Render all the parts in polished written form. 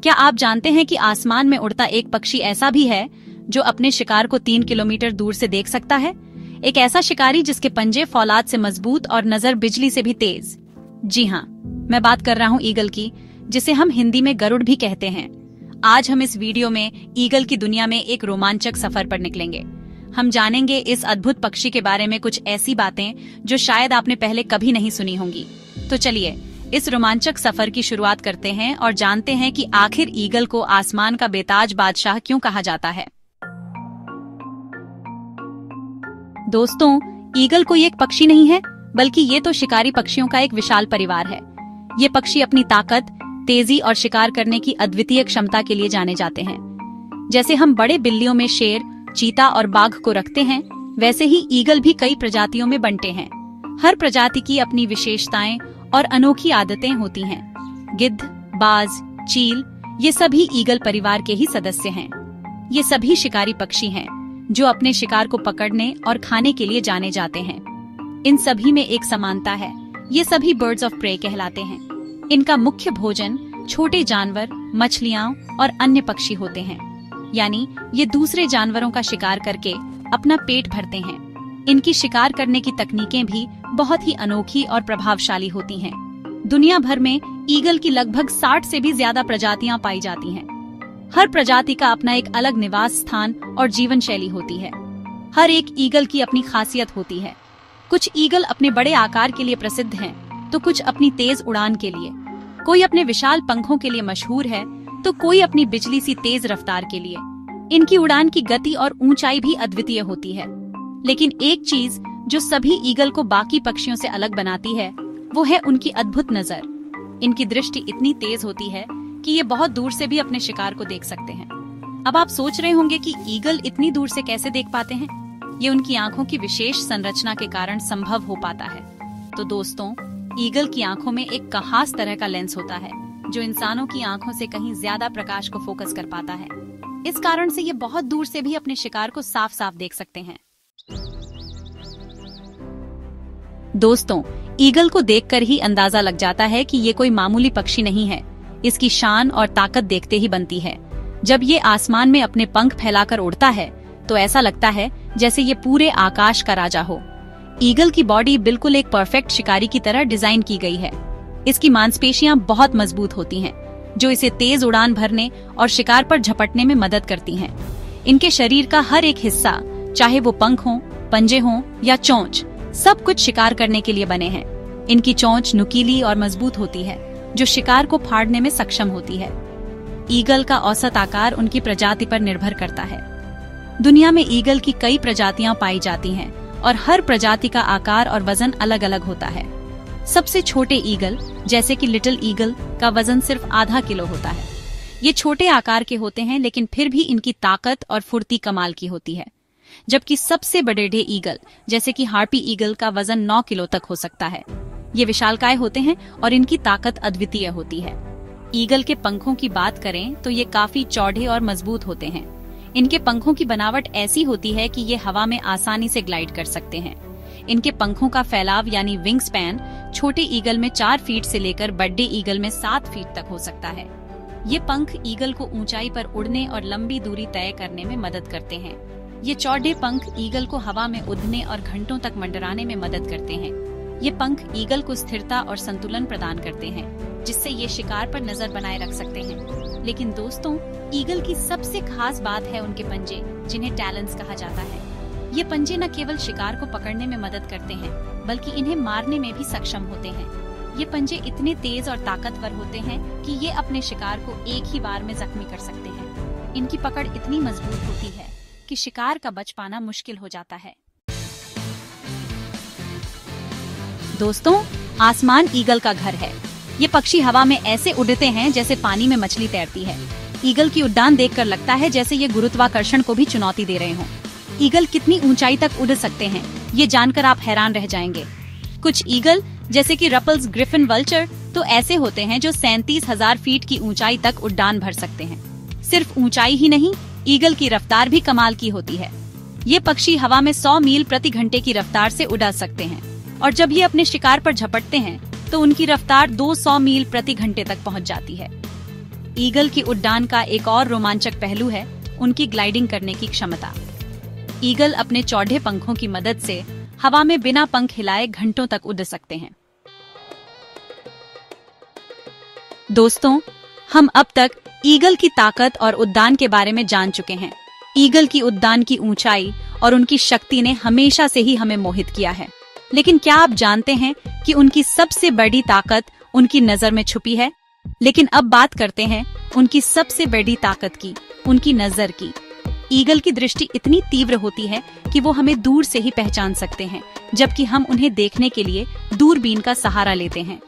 क्या आप जानते हैं कि आसमान में उड़ता एक पक्षी ऐसा भी है जो अपने शिकार को 3 किलोमीटर दूर से देख सकता है? एक ऐसा शिकारी जिसके पंजे फौलाद से मजबूत और नजर बिजली से भी तेज। जी हाँ, मैं बात कर रहा हूँ ईगल की, जिसे हम हिंदी में गरुड़ भी कहते हैं। आज हम इस वीडियो में ईगल की दुनिया में एक रोमांचक सफर पर निकलेंगे। हम जानेंगे इस अद्भुत पक्षी के बारे में कुछ ऐसी बातें जो शायद आपने पहले कभी नहीं सुनी होंगी। तो चलिए इस रोमांचक सफर की शुरुआत करते हैं और जानते हैं कि आखिर ईगल को आसमान का बेताज बादशाह क्यों कहा जाता है। दोस्तों, ईगल कोई एक पक्षी नहीं है, बल्कि ये तो शिकारी पक्षियों का एक विशाल परिवार है। ये पक्षी अपनी ताकत, तेजी और शिकार करने की अद्वितीय क्षमता के लिए जाने जाते हैं। जैसे हम बड़े बिल्लियों में शेर, चीता और बाघ को रखते हैं, वैसे ही ईगल भी कई प्रजातियों में बंटे हैं। हर प्रजाति की अपनी विशेषताएं और अनोखी आदतें होती हैं। गिद्ध, बाज, चील, ये सभी ईगल परिवार के ही सदस्य हैं। ये सभी शिकारी पक्षी हैं जो अपने शिकार को पकड़ने और खाने के लिए जाने जाते हैं। इन सभी में एक समानता है, ये सभी बर्ड्स ऑफ प्रे कहलाते हैं। इनका मुख्य भोजन छोटे जानवर, मछलियां और अन्य पक्षी होते हैं, यानी ये दूसरे जानवरों का शिकार करके अपना पेट भरते हैं। इनकी शिकार करने की तकनीकें भी बहुत ही अनोखी और प्रभावशाली होती हैं। दुनिया भर में ईगल की लगभग 60 से भी ज्यादा प्रजातियां पाई जाती हैं। हर प्रजाति का अपना एक अलग निवास स्थान और जीवन शैली होती है। हर एक ईगल की अपनी खासियत होती है। कुछ ईगल अपने बड़े आकार के लिए प्रसिद्ध हैं, तो कुछ अपनी तेज उड़ान के लिए। कोई अपने विशाल पंखों के लिए मशहूर है, तो कोई अपनी बिजली सी तेज रफ्तार के लिए। इनकी उड़ान की गति और ऊंचाई भी अद्वितीय होती है। लेकिन एक चीज जो सभी ईगल को बाकी पक्षियों से अलग बनाती है, वो है उनकी अद्भुत नजर। इनकी दृष्टि इतनी तेज होती है कि ये बहुत दूर से भी अपने शिकार को देख सकते हैं। अब आप सोच रहे होंगे कि ईगल इतनी दूर से कैसे देख पाते हैं? ये उनकी आंखों की विशेष संरचना के कारण संभव हो पाता है। तो दोस्तों, ईगल की आंखों में एक खास तरह का लेंस होता है जो इंसानों की आंखों से कहीं ज्यादा प्रकाश को फोकस कर पाता है। इस कारण से ये बहुत दूर से भी अपने शिकार को साफ साफ देख सकते हैं। दोस्तों, ईगल को देखकर ही अंदाजा लग जाता है कि ये कोई मामूली पक्षी नहीं है। इसकी शान और ताकत देखते ही बनती है। जब ये आसमान में अपने पंख फैलाकर उड़ता है तो ऐसा लगता है जैसे ये पूरे आकाश का राजा हो। ईगल की बॉडी बिल्कुल एक परफेक्ट शिकारी की तरह डिजाइन की गई है। इसकी मांसपेशियां बहुत मजबूत होती हैं, जो इसे तेज उड़ान भरने और शिकार पर झपटने में मदद करती हैं। इनके शरीर का हर एक हिस्सा, चाहे वो पंख हो, पंजे हों या चोंच, सब कुछ शिकार करने के लिए बने हैं। इनकी चोंच नुकीली और मजबूत होती है, जो शिकार को फाड़ने में सक्षम होती है। ईगल का औसत आकार उनकी प्रजाति पर निर्भर करता है। दुनिया में ईगल की कई प्रजातियां पाई जाती हैं और हर प्रजाति का आकार और वजन अलग अलग होता है। सबसे छोटे ईगल, जैसे कि लिटिल ईगल, का वजन सिर्फ आधा किलो होता है। ये छोटे आकार के होते हैं, लेकिन फिर भी इनकी ताकत और फुर्ती कमाल की होती है। जबकि सबसे बड़े ईगल, जैसे कि हार्पी ईगल, का वजन 9 किलो तक हो सकता है। ये विशालकाय होते हैं और इनकी ताकत अद्वितीय होती है। ईगल के पंखों की बात करें तो ये काफी चौड़े और मजबूत होते हैं। इनके पंखों की बनावट ऐसी होती है कि ये हवा में आसानी से ग्लाइड कर सकते हैं। इनके पंखों का फैलाव यानी विंग स्पैन छोटे ईगल में 4 फीट से लेकर बड़े ईगल में 7 फीट तक हो सकता है। ये पंख ईगल को ऊंचाई पर उड़ने और लंबी दूरी तय करने में मदद करते हैं। ये चौड़े पंख ईगल को हवा में उड़ने और घंटों तक मंडराने में मदद करते हैं। ये पंख ईगल को स्थिरता और संतुलन प्रदान करते हैं, जिससे ये शिकार पर नजर बनाए रख सकते हैं। लेकिन दोस्तों, ईगल की सबसे खास बात है उनके पंजे, जिन्हें टैलेंस कहा जाता है। ये पंजे न केवल शिकार को पकड़ने में मदद करते हैं, बल्कि इन्हें मारने में भी सक्षम होते हैं। ये पंजे इतने तेज और ताकतवर होते हैं कि ये अपने शिकार को एक ही बार में जख्मी कर सकते हैं। इनकी पकड़ इतनी मजबूत होती है कि शिकार का बच पाना मुश्किल हो जाता है। दोस्तों, आसमान ईगल का घर है। ये पक्षी हवा में ऐसे उड़ते हैं जैसे पानी में मछली तैरती है। ईगल की उड़ान देखकर लगता है जैसे ये गुरुत्वाकर्षण को भी चुनौती दे रहे हों। ईगल कितनी ऊंचाई तक उड़ सकते हैं, ये जानकर आप हैरान रह जाएंगे। कुछ ईगल, जैसे कि रपल्स ग्रिफिन वल्चर, तो ऐसे होते हैं जो 37,000 फीट की ऊंचाई तक उड़ान भर सकते हैं। सिर्फ ऊंचाई ही नहीं, ईगल की रफ्तार भी कमाल की होती है। ये पक्षी हवा में 100 मील प्रति घंटे की रफ्तार से उड़ा सकते हैं, और जब ये अपने शिकार पर झपटते हैं तो उनकी रफ्तार 200 मील प्रति घंटे तक पहुंच जाती है। ईगल की उड़ान का एक और रोमांचक पहलू है उनकी ग्लाइडिंग करने की क्षमता। ईगल अपने चौड़े पंखों की मदद से हवा में बिना पंख हिलाए घंटों तक उड़ सकते हैं। दोस्तों, हम अब तक ईगल की ताकत और उड़ान के बारे में जान चुके हैं। ईगल की उड़ान की ऊंचाई और उनकी शक्ति ने हमेशा से ही हमें मोहित किया है। लेकिन क्या आप जानते हैं कि उनकी सबसे बड़ी ताकत उनकी नजर में छुपी है? लेकिन अब बात करते हैं उनकी सबसे बड़ी ताकत की, उनकी नजर की। ईगल की दृष्टि इतनी तीव्र होती है कि वो हमें दूर से ही पहचान सकते हैं, जबकि हम उन्हें देखने के लिए दूरबीन का सहारा लेते हैं।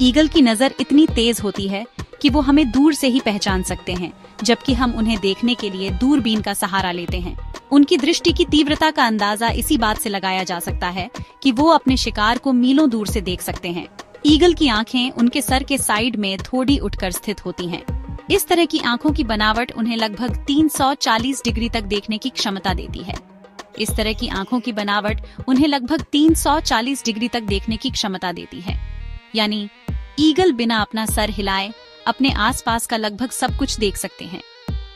ईगल की नजर इतनी तेज होती है कि वो हमें दूर से ही पहचान सकते हैं, जबकि हम उन्हें देखने के लिए दूरबीन का सहारा लेते हैं। उनकी दृष्टि की तीव्रता का अंदाजा इसी बात से लगाया जा सकता है कि वो अपने शिकार को मीलों दूर से देख सकते हैं। ईगल की आंखें उनके सर के साइड में थोड़ी उठकर स्थित होती हैं। इस तरह की आंखों की बनावट उन्हें लगभग 340 डिग्री तक देखने की क्षमता देती है। इस तरह की आंखों की बनावट उन्हें लगभग 340 डिग्री तक देखने की क्षमता देती है। यानी ईगल बिना अपना सर हिलाए अपने आसपास का लगभग सब कुछ देख सकते हैं।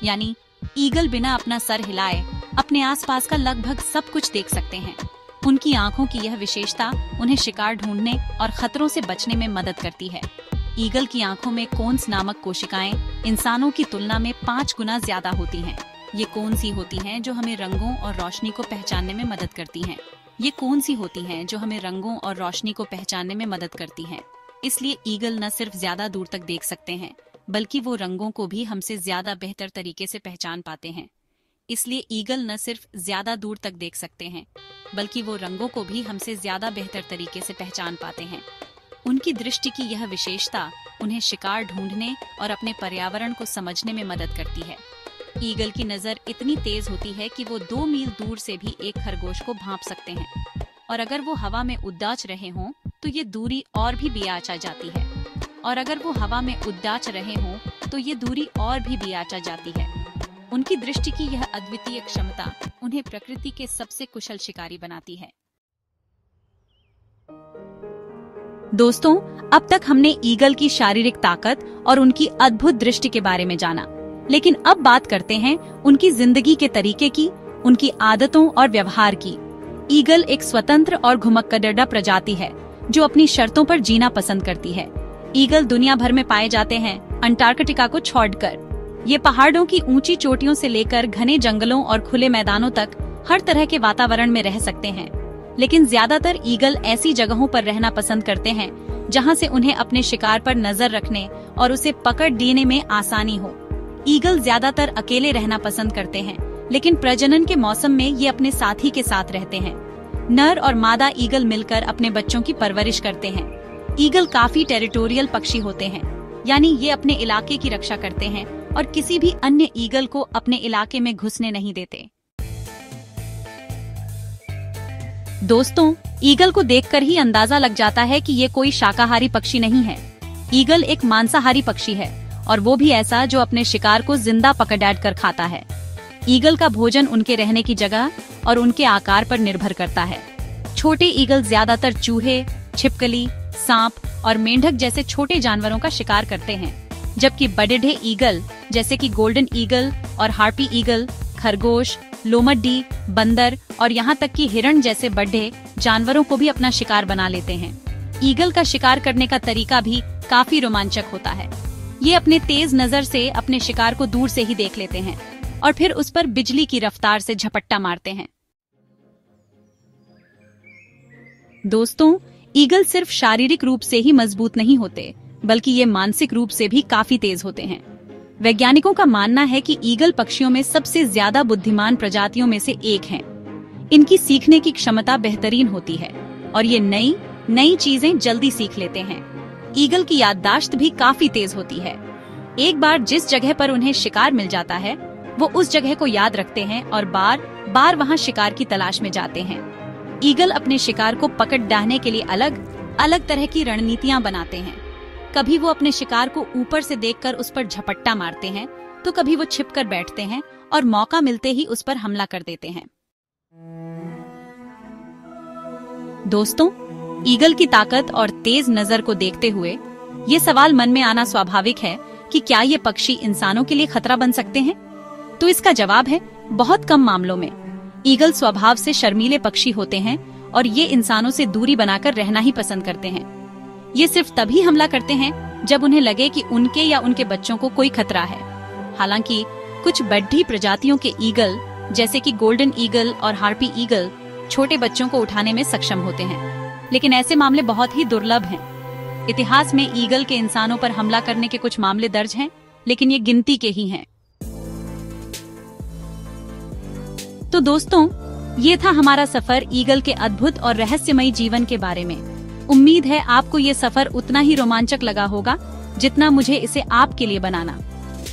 यानी ईगल बिना अपना सर हिलाए अपने आसपास का लगभग सब कुछ देख सकते हैं। उनकी आंखों की यह विशेषता उन्हें शिकार ढूंढने और खतरों से बचने में मदद करती है। ईगल की आंखों में कोन्स नामक कोशिकाएं इंसानों की तुलना में 5 गुना ज्यादा होती हैं। ये कौन सी होती हैं जो हमें रंगों और रोशनी को पहचानने में मदद करती हैं? ये कौन सी होती हैं जो हमें रंगों और रोशनी को पहचानने में मदद करती हैं? इसलिए ईगल न सिर्फ ज्यादा दूर तक देख सकते हैं, बल्कि वो रंगों को भी हमसे ज्यादा बेहतर तरीके से पहचान पाते हैं। इसलिए ईगल न सिर्फ ज्यादा दूर तक देख सकते हैं, बल्कि वो रंगों को भी हमसे ज्यादा बेहतर तरीके से पहचान पाते हैं। उनकी दृष्टि की यह विशेषता उन्हें शिकार ढूंढने और अपने पर्यावरण को समझने में मदद करती है। ईगल की नजर इतनी तेज होती है कि वो 2 मील दूर से भी एक खरगोश को भांप सकते हैं, और अगर वो हवा में उड़ाच रहे हों तो ये दूरी और भी बेआचा जाती है। उनकी दृष्टि की यह अद्वितीय क्षमता उन्हें प्रकृति के सबसे कुशल शिकारी बनाती है। दोस्तों, अब तक हमने ईगल की शारीरिक ताकत और उनकी अद्भुत दृष्टि के बारे में जाना, लेकिन अब बात करते हैं उनकी जिंदगी के तरीके की, उनकी आदतों और व्यवहार की। ईगल एक स्वतंत्र और घुमक्कड़िया प्रजाति है जो अपनी शर्तों पर जीना पसंद करती है। ईगल दुनिया भर में पाए जाते हैं, अंटार्कटिका को छोड़कर। ये पहाड़ों की ऊंची चोटियों से लेकर घने जंगलों और खुले मैदानों तक हर तरह के वातावरण में रह सकते हैं। लेकिन ज्यादातर ईगल ऐसी जगहों पर रहना पसंद करते हैं जहां से उन्हें अपने शिकार पर नजर रखने और उसे पकड़ लेने में आसानी हो। ईगल ज्यादातर अकेले रहना पसंद करते हैं, लेकिन प्रजनन के मौसम में ये अपने साथी के साथ रहते हैं। नर और मादा ईगल मिलकर अपने बच्चों की परवरिश करते हैं। ईगल काफी टेरिटोरियल पक्षी होते हैं, यानी ये अपने इलाके की रक्षा करते हैं और किसी भी अन्य ईगल को अपने इलाके में घुसने नहीं देते। दोस्तों, ईगल को देखकर ही अंदाजा लग जाता है कि ये कोई शाकाहारी पक्षी नहीं है। ईगल एक मांसाहारी पक्षी है, और वो भी ऐसा जो अपने शिकार को जिंदा पकड़ कर खाता है। ईगल का भोजन उनके रहने की जगह और उनके आकार पर निर्भर करता है। छोटे ईगल ज्यादातर चूहे, छिपकली, सांप और मेंढक जैसे छोटे जानवरों का शिकार करते हैं, जबकि बड़े ईगल जैसे कि गोल्डन ईगल और हार्पी ईगल खरगोश, लोमड़ी, बंदर और यहाँ तक कि हिरण जैसे बड़े जानवरों को भी अपना शिकार बना लेते हैं। ईगल का शिकार करने का तरीका भी काफी रोमांचक होता है। ये अपने तेज नजर से अपने शिकार को दूर से ही देख लेते हैं और फिर उस पर बिजली की रफ्तार से झपट्टा मारते हैं। दोस्तों, ईगल सिर्फ शारीरिक रूप से ही मजबूत नहीं होते, बल्कि ये मानसिक रूप से भी काफी तेज होते हैं। वैज्ञानिकों का मानना है कि ईगल पक्षियों में सबसे ज्यादा बुद्धिमान प्रजातियों में से एक हैं। इनकी सीखने की क्षमता बेहतरीन होती है और ये नई चीजें जल्दी सीख लेते हैं। ईगल की याददाश्त भी काफी तेज होती है। एक बार जिस जगह पर उन्हें शिकार मिल जाता है, वो उस जगह को याद रखते हैं और बार बार वहाँ शिकार की तलाश में जाते हैं। ईगल अपने शिकार को पकड़ डालने के लिए अलग अलग तरह की रणनीतियाँ बनाते हैं। कभी वो अपने शिकार को ऊपर से देखकर उस पर झपट्टा मारते हैं, तो कभी वो छिपकर बैठते हैं और मौका मिलते ही उस पर हमला कर देते हैं। दोस्तों, ईगल की ताकत और तेज नजर को देखते हुए ये सवाल मन में आना स्वाभाविक है कि क्या ये पक्षी इंसानों के लिए खतरा बन सकते हैं? तो इसका जवाब है बहुत कम मामलों में। ईगल स्वभाव से शर्मीले पक्षी होते हैं और ये इंसानों से दूरी बनाकर रहना ही पसंद करते हैं। ये सिर्फ तभी हमला करते हैं जब उन्हें लगे कि उनके या उनके बच्चों को कोई खतरा है। हालांकि कुछ बढ़ी प्रजातियों के ईगल जैसे कि गोल्डन ईगल और हार्पी ईगल छोटे बच्चों को उठाने में सक्षम होते हैं, लेकिन ऐसे मामले बहुत ही दुर्लभ हैं। इतिहास में ईगल के इंसानों पर हमला करने के कुछ मामले दर्ज हैं, लेकिन ये गिनती के ही हैं। तो दोस्तों, ये था हमारा सफर ईगल के अद्भुत और रहस्यमयी जीवन के बारे में। उम्मीद है आपको ये सफर उतना ही रोमांचक लगा होगा जितना मुझे इसे आपके लिए बनाना।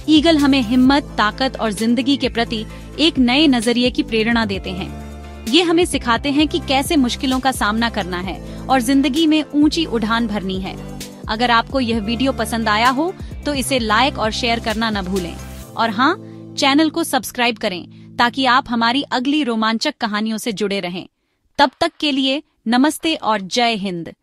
ईगल हमें हिम्मत, ताकत और जिंदगी के प्रति एक नए नजरिए की प्रेरणा देते हैं। ये हमें सिखाते हैं कि कैसे मुश्किलों का सामना करना है और जिंदगी में ऊंची उड़ान भरनी है। अगर आपको यह वीडियो पसंद आया हो तो इसे लाइक और शेयर करना न भूलें। और हाँ, चैनल को सब्सक्राइब करें ताकि आप हमारी अगली रोमांचक कहानियों से जुड़े रहें। तब तक के लिए नमस्ते और जय हिंद।